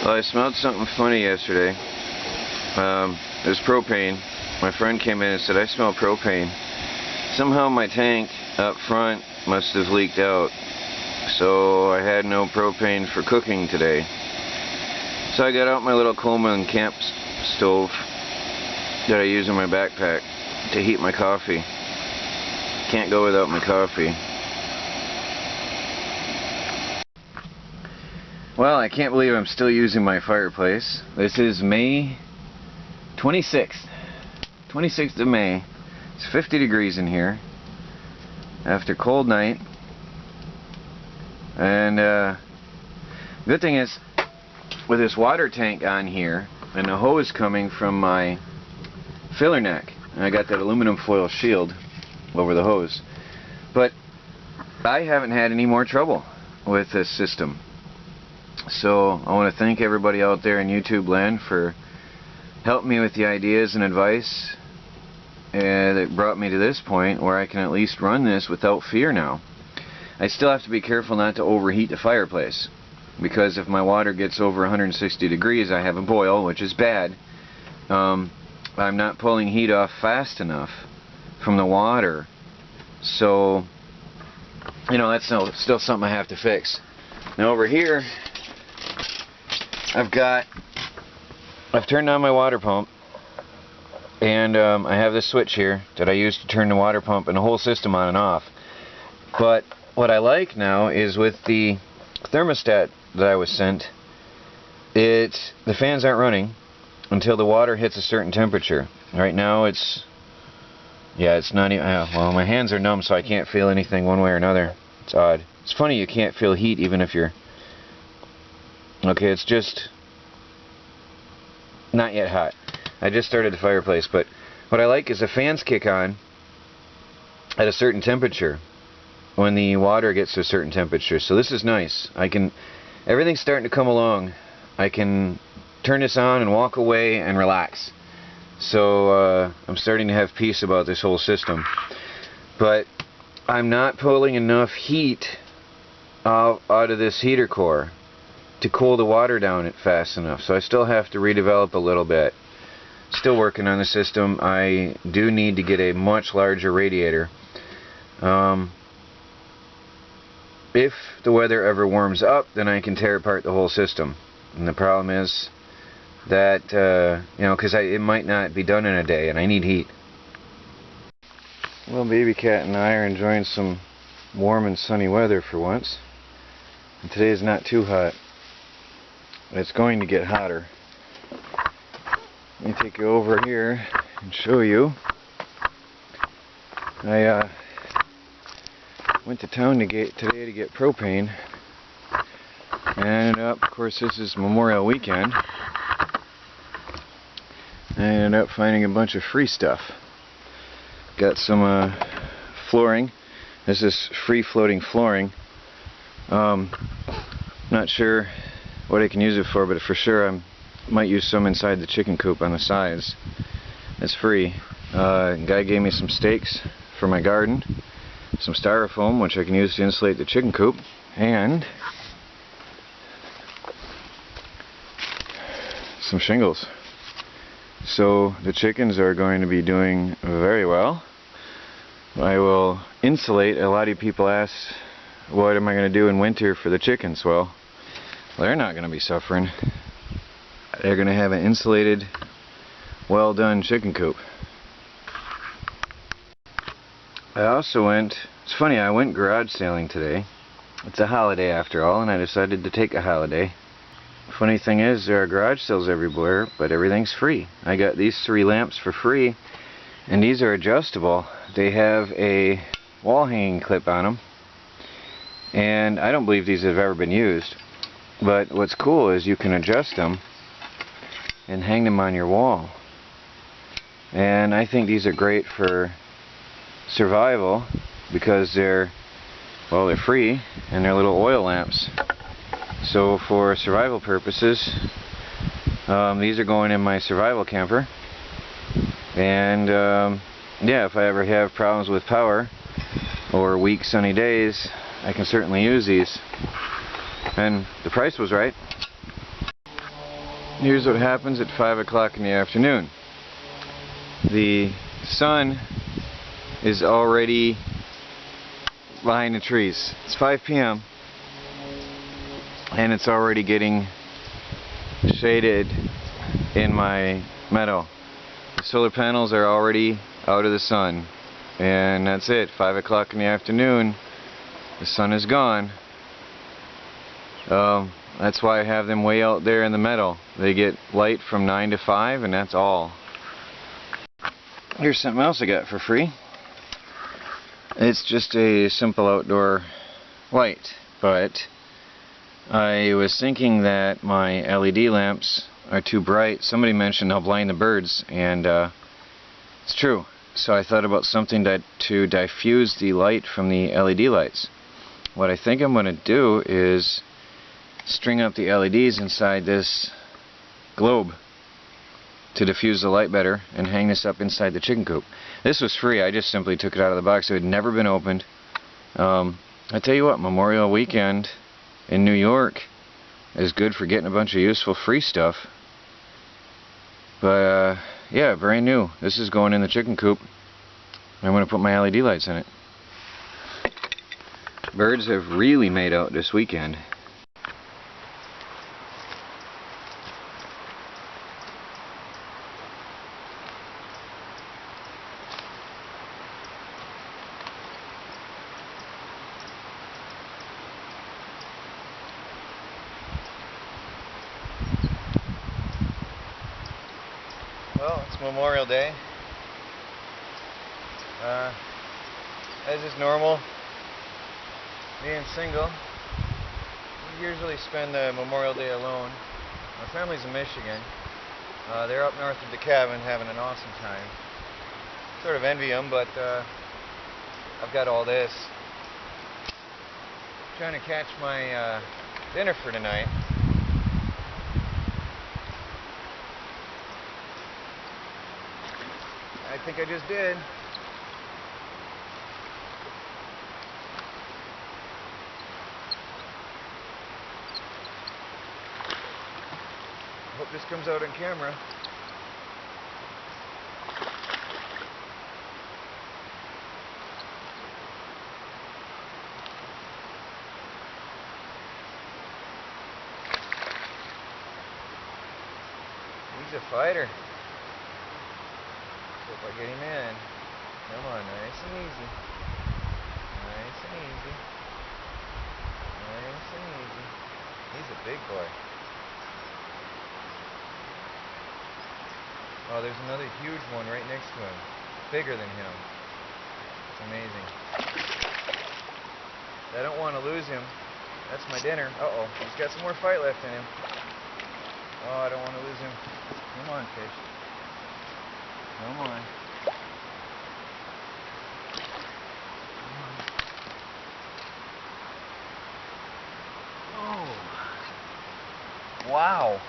Well, I smelled something funny yesterday. It was propane. My friend came in and said, I smell propane. Somehow my tank up front must have leaked out, so I had no propane for cooking today. So I got out my little Coleman camp stove that I use in my backpack to heat my coffee. Can't go without my coffee. Well, I can't believe I'm still using my fireplace. This is May 26th. 26th of May. It's 50 degrees in here after a cold night. And good thing is, with this water tank on here and the hose coming from my filler neck, and I got that aluminum foil shield over the hose, but I haven't had any more trouble with this system. So I want to thank everybody out there in YouTube land for helping me with the ideas and advice that brought me to this point where I can at least run this without fear now. I still have to be careful not to overheat the fireplace, because if my water gets over 160 degrees I have a boil, which is bad. I'm not pulling heat off fast enough from the water, so you know, that's still something I have to fix. Now over here I've turned on my water pump, and I have this switch here that I use to turn the water pump and the whole system on and off. But what I like now is with the thermostat that I was sent, the fans aren't running until the water hits a certain temperature. Right now it's not even, well, my hands are numb, so I can't feel anything one way or another. It's odd. It's funny you can't feel heat even if you're okay. It's just not yet hot. I just started the fireplace, but what I like is the fans kick on at a certain temperature when the water gets to a certain temperature. So this is nice. Everything's starting to come along. I can turn this on and walk away and relax. So I'm starting to have peace about this whole system. But I'm not pulling enough heat out of this heater core to cool the water down fast enough. So I still have to redevelop a little bit. Still working on the system. I do need to get a much larger radiator. If the weather ever warms up, then I can tear apart the whole system. And the problem is that, you know, because it might not be done in a day, and I need heat. Well, baby cat and I are enjoying some warm and sunny weather for once. And today is not too hot. It's going to get hotter. Let me take you over here and show you. I went to town today to get propane, and I ended up, of course this is Memorial Weekend, I ended up finding a bunch of free stuff. Got some flooring. This is free floating flooring. Not sure what I can use it for, but for sure I might use some inside the chicken coop on the sides. It's free. Guy gave me some stakes for my garden, some styrofoam which I can use to insulate the chicken coop, and some shingles. So the chickens are going to be doing very well. I will insulate. A lot of people ask, what am I going to do in winter for the chickens? Well, they're not going to be suffering. They're going to have an insulated, well done chicken coop. I also it's funny, I went garage sailing today. It's a holiday after all, and I decided to take a holiday. Funny thing is, there are garage sales everywhere, but everything's free. I got these 3 lamps for free, and these are adjustable. They have a wall hanging clip on them, and I don't believe these have ever been used. But what's cool is you can adjust them and hang them on your wall. And I think these are great for survival because they're free and they're little oil lamps. So for survival purposes, these are going in my survival camper. And yeah, if I ever have problems with power or weak sunny days, I can certainly use these. And the price was right. Here's what happens at 5 o'clock in the afternoon. The sun is already behind the trees. It's 5 p.m. and it's already getting shaded in my meadow. The solar panels are already out of the sun, and that's it. 5 o'clock in the afternoon, the sun is gone. That's why I have them way out there in the meadow. They get light from 9 to 5, and that's all. Here's something else I got for free. It's just a simple outdoor light, but I was thinking that my LED lamps are too bright. Somebody mentioned they'll blind the birds, and it's true. So I thought about something to diffuse the light from the LED lights. What I think I'm going to do is string up the LEDs inside this globe to diffuse the light better, and hang this up inside the chicken coop. This was free. I just simply took it out of the box. It had never been opened. I tell you what, Memorial Weekend in New York is good for getting a bunch of useful free stuff. But yeah, brand new. This is going in the chicken coop. I'm going to put my LED lights in it. Birds have really made out this weekend. Well, it's Memorial Day. As is normal, being single, we usually spend the Memorial Day alone. My family's in Michigan. They're up north of the cabin having an awesome time. Sort of envy them, but I've got all this. Trying to catch my dinner for tonight. I think I just did. Hope this comes out on camera. He's a fighter. Hope I get him in. Come on, nice and easy. Nice and easy. Nice and easy. He's a big boy. Oh, there's another huge one right next to him. Bigger than him. It's amazing. I don't want to lose him. That's my dinner. Uh-oh. He's got some more fight left in him. Oh, I don't want to lose him. Come on, fish. Come on. Oh. Wow.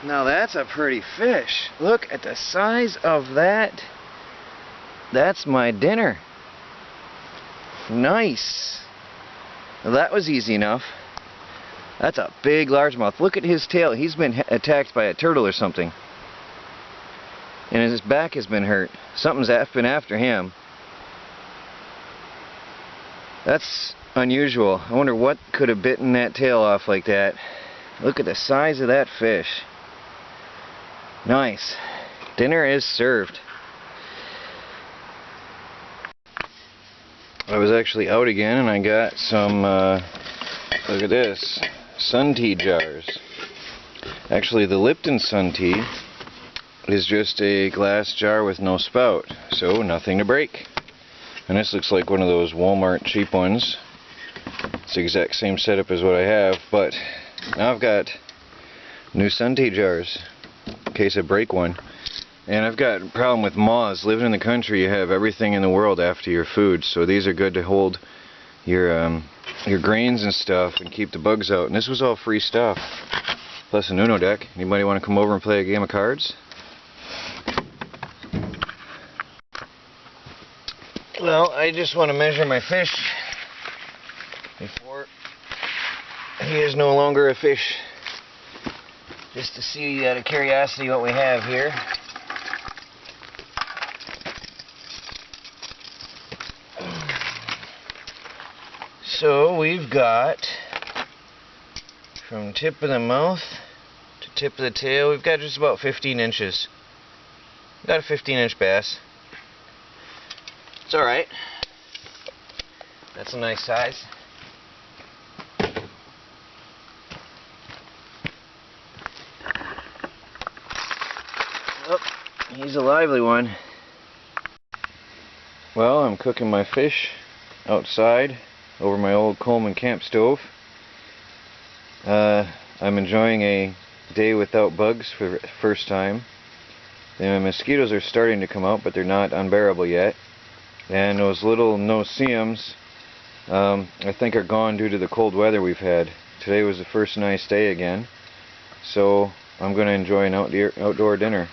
Now that's a pretty fish. Look at the size of that. That's my dinner. Nice. Well, that was easy enough. That's a big largemouth. Look at his tail. He's been attacked by a turtle or something. And his back has been hurt. Something's been after him. That's unusual. I wonder what could have bitten that tail off like that. Look at the size of that fish. Nice. Dinner is served. I was actually out again and I got some, look at this, sun tea jars. Actually, the Lipton sun tea is just a glass jar with no spout, so nothing to break. And this looks like one of those Walmart cheap ones. It's the exact same setup as what I have, but now I've got new sun tea jars in case I break one. And I've got a problem with moths. Living in the country, you have everything in the world after your food, so these are good to hold your grains and stuff and keep the bugs out. And this was all free stuff, plus an Uno deck. Anybody want to come over and play a game of cards? Well, I just want to measure my fish before he is no longer a fish. just to see out of curiosity what we have here. So we've got, from tip of the mouth to tip of the tail, we've got just about 15 inches. Got a 15-inch bass. It's alright. That's a nice size. Oh, he's a lively one. Well, I'm cooking my fish outside over my old Coleman camp stove. I'm enjoying a day without bugs for the first time. The mosquitoes are starting to come out, but they're not unbearable yet. And those little no-see-ums, I think are gone due to the cold weather we've had. Today was the first nice day again, so I'm going to enjoy an outdoor dinner.